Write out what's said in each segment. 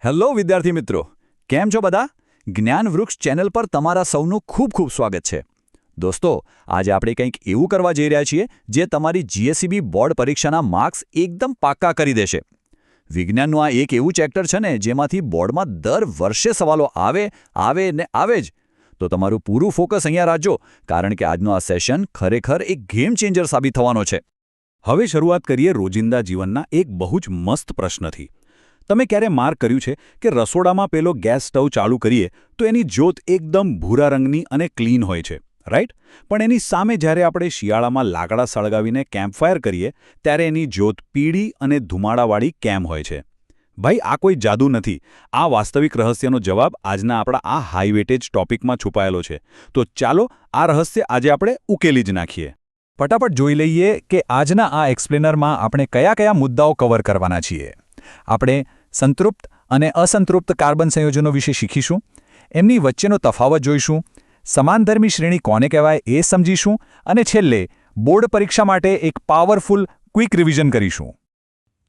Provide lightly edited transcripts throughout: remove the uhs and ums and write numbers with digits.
Hello વિદ્યાર્થી મિત્રો, કેમ છો બધા? જ્ઞાન વૃક્ષ ચેનલ પર તમારા સૌનું ખૂબ ખૂબ સ્વાગત છે. દોસ્તો, આજે આપણે કંઈક એવું કરવા જઈ રહ્યા છીએ જે તમારી જીએસઈબી બોર્ડ પરીક્ષાના માર્ક્સ એકદમ પાક્કા કરી દેશે. વિજ્ઞાનનું આ એક એવું ચેપ્ટર છે ને જેમાંથી બોર્ડમાં દર વર્ષે સવાલો આવે જ. તો તમારું પૂરું ફોકસ અહીંયા રાખજો, કારણ કે આજનો આ સેશન ખરેખર એક ગેમ ચેન્જર સાબિત થવાનો છે. હવે શરૂઆત કરીએ રોજિંદા જીવનના એક બહુ જ મસ્ત પ્રશ્નથી. તમે ક્યારે માર્ક કર્યું છે કે રસોડામાં પેલો ગેસ સ્ટવ ચાલુ કરીએ તો એની જ્યોત એકદમ ભૂરા રંગની અને ક્લીન હોય છે, રાઈટ? પણ એની સામે જ્યારે આપણે શિયાળામાં લાકડા સળગાવીને કેમ્પફાયર કરીએ ત્યારે એની જ્યોત પીળી અને ધુમાડાવાળી કેમ હોય છે? ભાઈ, આ કોઈ જાદુ નથી. આ વાસ્તવિક રહસ્યનો જવાબ આજના આપણા આ હાઈ વેટેજ ટોપિકમાં છુપાયેલો છે. તો ચાલો આ રહસ્ય આજે આપણે ઉકેલી જ નાખીએ. ફટાફટ જોઈ લઈએ કે આજના આ એક્સપ્લેનરમાં આપણે કયા કયા મુદ્દાઓ કવર કરવાના છીએ. આપણે સંતૃપ્ત અને અસંતૃપ્ત કાર્બન સંયોજનો વિશે શીખીશું, એમની વચ્ચેનો તફાવત જોઈશું, સમાનધર્મી શ્રેણી કોને કહેવાય એ સમજીશું અને છેલ્લે બોર્ડ પરીક્ષા માટે એક પાવરફુલ ક્વિક રિવિઝન કરીશું.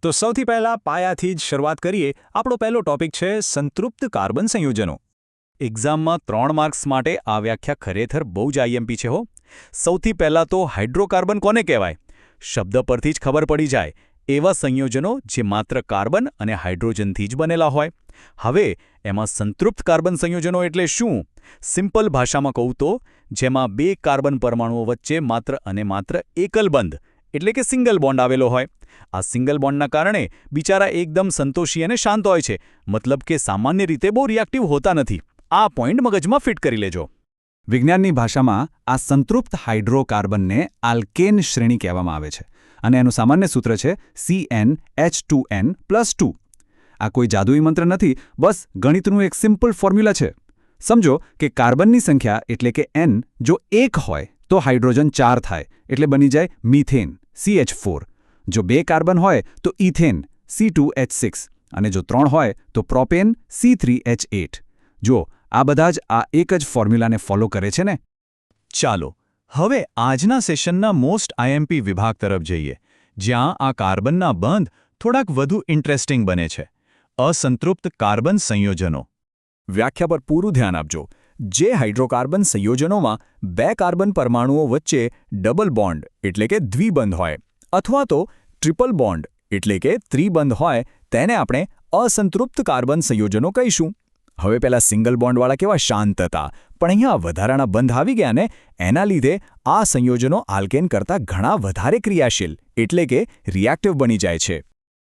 તો સૌથી પહેલાં પાયાથી જ શરૂઆત કરીએ. આપણો પહેલો ટોપિક છે સંતૃપ્ત કાર્બન સંયોજનો. એક્ઝામમાં 3 માર્ક્સ માટે આ વ્યાખ્યા ખરેખર બહુ જ આઈએમપી છે હો. સૌથી પહેલાં તો હાઇડ્રોકાર્બન કોને કહેવાય? શબ્દ પરથી જ ખબર પડી જાય. એવા સંયોજનો જે માત્ર કાર્બન અને હાઇડ્રોજનથી જ બનેલા હોય. હવે એમાં સંતૃપ્ત કાર્બન સંયોજનો એટલે શું? સિમ્પલ ભાષામાં કહું તો જેમાં 2 કાર્બન પરમાણુઓ વચ્ચે માત્ર એકલ બંધ એટલે કે સિંગલ બોન્ડ આવેલો હોય. આ સિંગલ બોન્ડના કારણે બિચારા એકદમ સંતોષી અને શાંત હોય છે, મતલબ કે સામાન્ય રીતે બહુ રિએક્ટિવ હોતા નથી. આ પોઈન્ટ મગજમાં ફિટ કરી લેજો. વિજ્ઞાનની ભાષામાં આ સંતૃપ્ત હાઇડ્રોકાર્બનને આલ્કેન શ્રેણી કહેવામાં આવે છે અને એનું સામાન્ય સૂત્ર છે CnH2n+2. આ કોઈ જાદુઈ મંત્ર નથી, બસ ગણિતનું એક સિમ્પલ ફોર્મ્યુલા છે. સમજો કે કાર્બનની સંખ્યા એટલે કે n જો 1 હોય તો હાઇડ્રોજન 4 થાય એટલે બની જાય મીથેન CH4. જો 2 કાર્બન હોય તો ઇથેન C2H6 અને જો 3 હોય તો પ્રોપેન C3H8. જો આ બધા જ આ એક જ ફોર્મ્યુલાને ફોલો કરે છે ને. ચાલો હવે આજના સેશનના મોસ્ટ આઈએમપી વિભાગ તરફ જઈએ, જ્યાં આ કાર્બનના બંધ થોડાક વધુ ઇન્ટરેસ્ટિંગ બને છે. અસંતૃપ્ત કાર્બન સંયોજનો. વ્યાખ્યા પર પૂરું ધ્યાન આપજો. જે હાઇડ્રોકાર્બન સંયોજનોમાં 2 કાર્બન પરમાણુઓ વચ્ચે ડબલ બોન્ડ એટલે કે દ્વિબંધ હોય અથવા તો ટ્રિપલ બોન્ડ એટલે કે ત્રિબંધ હોય તેને આપણે અસંતૃપ્ત કાર્બન સંયોજનો કહીશું. હવે પેલા સિંગલ બોન્ડવાળા કેવા શાંત હતા, પણ અહીંયા વધારાના બંધ આવી ગયા ને એના લીધે આ સંયોજનો આલ્કેન કરતાં ઘણા વધારે ક્રિયાશીલ એટલે કે રિએક્ટિવ બની જાય છે.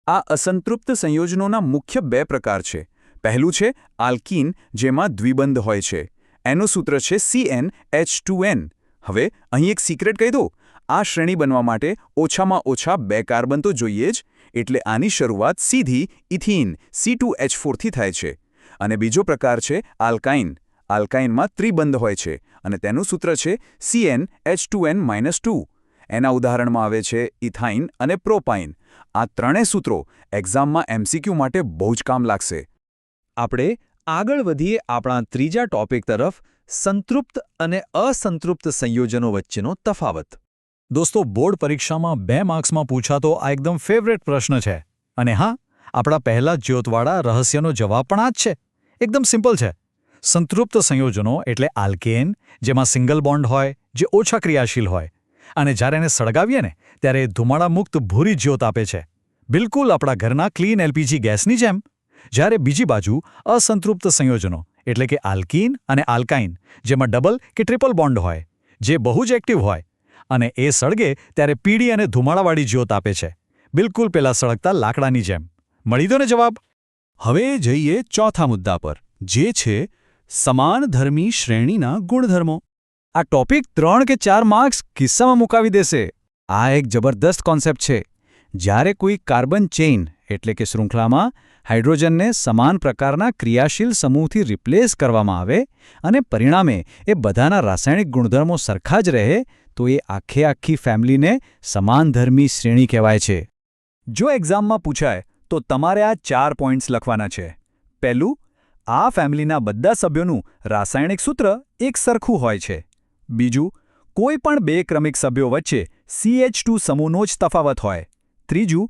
આ અસંતૃપ્ત સંયોજનોના મુખ્ય 2 પ્રકાર છે. પહેલું છે આલ્કીન, જેમાં દ્વિબંધ હોય છે. એનું સૂત્ર છે CnH2n. હવે અહીં એક સિક્રેટ કહી દઉં, આ શ્રેણી બનવા માટે ઓછામાં ઓછા 2 કાર્બન તો જોઈએ જ, એટલે આની શરૂઆત સીધી ઇથીન C2H4 થી થાય છે. અને બીજો પ્રકાર છે આલ્કાઇન. આલ્કાઇનમાં ત્રિબંધ હોય છે અને તેનું સૂત્ર છે CnH2n-2. એના ઉદાહરણમાં આવે છે ઇથાઇન અને પ્રોપાઇન. આ ત્રણેય સૂત્રો એક્ઝામમાં MCQ માટે બહુ જ કામ લાગશે. આપણે આગળ વધીએ આપણા ત્રીજા ટોપિક તરફ, સંતૃપ્ત અને અસંતૃપ્ત સંયોજનો વચ્ચેનો તફાવત. દોસ્તો, બોર્ડ પરીક્ષામાં 2 માર્ક્સમાં પૂછાતો આ એકદમ ફેવરેટ પ્રશ્ન છે. અને હા, આપણા પહેલા જ્યોતવાળા રહસ્યનો જવાબ પણ આ જ છે. એકદમ સિમ્પલ છે. સંતૃપ્ત સંયોજનો એટલે આલ્કેન, જેમાં સિંગલ બોન્ડ હોય, જે ઓછા ક્રિયાશીલ હોય અને જ્યારે એને સળગાવીએ ને ત્યારે ધુમાડા મુક્ત ભૂરી જ્યોત આપે છે, બિલકુલ આપણા ઘરના ક્લીન LPG ગેસની જેમ. જ્યારે બીજી બાજુ અસંતૃપ્ત સંયોજનો એટલે કે આલ્કીન અને આલ્કાઇન, જેમાં ડબલ કે ટ્રિપલ બોન્ડ હોય, જે બહુ જ એક્ટિવ હોય અને એ સળગે ત્યારે પીળી અને ધુમાડાવાળી જ્યોત આપે છે, બિલકુલ પેલા સળગતા લાકડાની જેમ. મળી દો ને જવાબ. હવે જઈએ ચોથા મુદ્દા પર, જે છે સમાનધર્મી શ્રેણીના ગુણધર્મો. આ ટોપિક 3 કે 4 માર્ક્સ કિસ્સામાં મુકાવી દેશે. આ એક જબરદસ્ત કોન્સેપ્ટ છે. જ્યારે કોઈ કાર્બન ચેઇન એટલે કે શૃંખલામાં હાઇડ્રોજનને સમાન પ્રકારના ક્રિયાશીલ સમૂહથી રિપ્લેસ કરવામાં આવે અને પરિણામે એ બધાના રાસાયણિક ગુણધર્મો સરખા જ રહે, તો એ આખી ફેમિલીને સમાનધર્મી શ્રેણી કહેવાય છે. જો એક્ઝામમાં પૂછાય તો તમારે આ 4 પોઈન્ટ્સ લખવાના છે. પહેલું, આ ફેમિલીના બધા સભ્યોનું રાસાયણિક સૂત્ર એક સરખું હોય છે. બીજું, કોઈ પણ 2 ક્રમિક સભ્યો વચ્ચે CH2 સમૂહનો જ તફાવત હોય. ત્રીજું,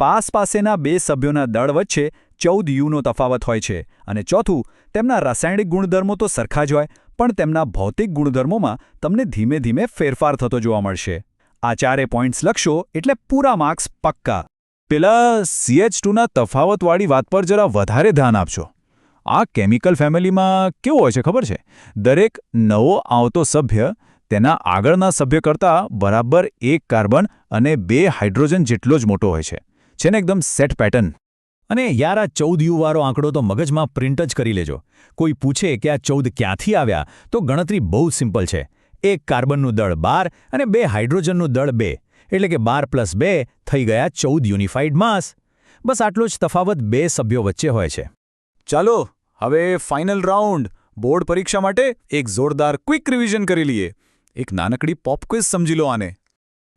પાસેના 2 સભ્યોના દળ વચ્ચે 14U નો તફાવત હોય છે અને ચોથું તેમના રાસાયણિક ગુણધર્મો તો સરખા જ હોય પણ તેમના ભૌતિક ગુણધર્મોમાં તમને ધીમે ધીમે ફેરફાર થતો જોવા મળશે. આ ચારે પોઈન્ટ્સ લખશો એટલે પૂરા માર્ક્સ પક્કા. પેલા CH2ના તફાવતવાળી વાત પર જરા વધારે ધ્યાન આપજો. આ કેમિકલ ફેમિલીમાં કેવું હોય છે ખબર છે? દરેક નવો આવતો સભ્ય તેના આગળના સભ્ય કરતાં બરાબર 1 કાર્બન અને 2 હાઇડ્રોજન જેટલો જ મોટો હોય છે. છે ને એકદમ સેટ પેટર્ન. અને યાર આ 14U વાળો આંકડો તો મગજમાં પ્રિન્ટ જ કરી લેજો. કોઈ પૂછે કે આ 14 ક્યાંથી આવ્યા તો ગણતરી બહુ સિમ્પલ છે. 1 કાર્બનનું દળ 12 અને 2 હાઇડ્રોજનનું દળ 2 એટલે કે 12 + 2 થઈ ગયા 14 યુનિફાઈડ માસ. બસ આટલો જ તફાવત 2 સભ્યો વચ્ચે હોય છે. ચાલો હવે ફાઇનલ રાઉન્ડ. બોર્ડ પરીક્ષા માટે એક જોરદાર ક્વિક રિવિઝન કરી લઈએ. એક નાનકડી પોપ ક્વિઝ સમજી લો આને.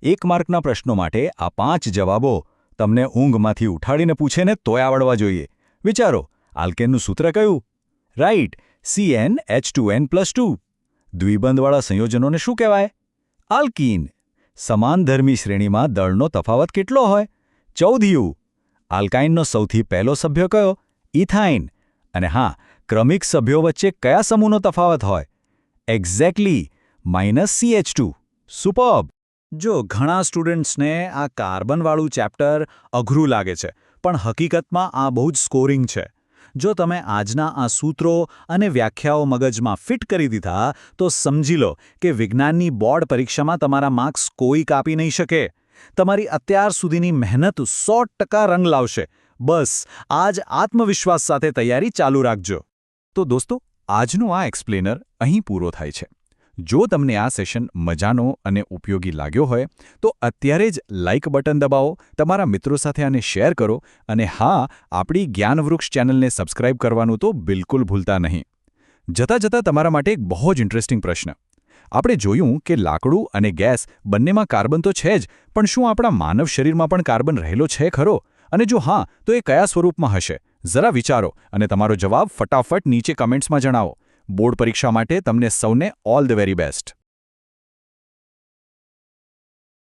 1 માર્કના પ્રશ્નો માટે આ 5 જવાબો તમને ઊંઘમાંથી ઉઠાડીને પૂછે ને તોય આવડવા જોઈએ. વિચારો, આલ્કેનનું સૂત્ર કયું? Right, CnH2n+2. દ્વિબંધવાળા સંયોજનોને શું કહેવાય? આલ્કીન. સમાનધર્મી શ્રેણીમાં દળનો તફાવત કેટલો હોય? 14U. આલ્કાઇનનો સૌથી પહેલો સભ્ય કયો? ઇથાઇન. અને હા, ક્રમિક સભ્યો વચ્ચે કયા સમૂહનો તફાવત હોય? Exactly, -CH2. સુપર્બ. જો ઘણા સ્ટુડન્ટ્સને આ કાર્બનવાળું ચેપ્ટર અઘરું લાગે છે પણ હકીકતમાં આ બહુ જ સ્કોરિંગ છે. જો તમે આજના આ સૂત્રો અને વ્યાખ્યાઓ મગજમાં ફિટ કરી દીધા તો સમજી લો કે વિજ્ઞાનની બોર્ડ પરીક્ષામાં તમારા માર્ક્સ કોઈ કાપી નહીં શકે. તમારી અત્યાર સુધીની મહેનત 100% રંગ લાવશે. બસ આ જ આત્મવિશ્વાસ સાથે તૈયારી ચાલુ રાખજો. તો દોસ્તો, આજનો આ એક્સપ્લેનર અહીં પૂરો થાય છે. જો તમને આ સેશન મજાનો અને ઉપયોગી લાગ્યો હોય તો અત્યારે જ લાઇક બટન દબાવો, તમારા મિત્રો સાથે આને શેર કરો અને હા, આપણી જ્ઞાનવૃક્ષ ચેનલને સબસ્ક્રાઇબ કરવાનું તો બિલકુલ ભૂલતા નહીં. જતાં તમારા માટે એક બહુ જ ઇન્ટરેસ્ટિંગ પ્રશ્ન. આપણે જોયું કે લાકડું અને ગેસ બંનેમાં કાર્બન તો છે જ, પણ શું આપણા માનવ શરીરમાં પણ કાર્બન રહેલો છે ખરો? અને જો હા, તો એ કયા સ્વરૂપમાં હશે? જરા વિચારો અને તમારો જવાબ ફટાફટ નીચે કમેન્ટ્સમાં જણાવો. બોર્ડ પરીક્ષા માટે તમને સૌને ઓલ ધ વેરી બેસ્ટ.